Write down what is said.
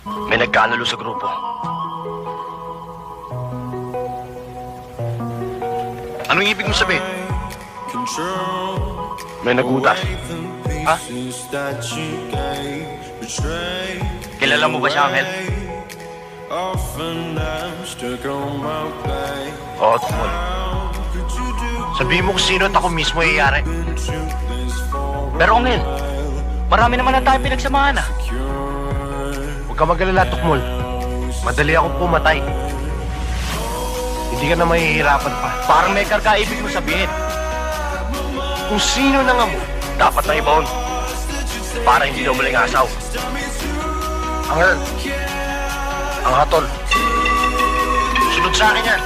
May nagkaanulo sa grupo. Anong ibig mo sabihin? May nagutas. Ha? Kilala mo ba siya, Angel? Oo, Tukmol. Sabihin mo kung sino at ako mismo iyayari. Pero, Angel, marami naman na tayo pinagsamahan, ah. Huwag ka mag-alala, Tukmol. Madali akong pumatay. Hindi ka na mahihirapan pa. Parang may karga ibig mo sabihin. Kung sino na nga mo, dapat na ibaon. Para hindi daw maling asaw. Ang hatol. Sunod sa akin yan.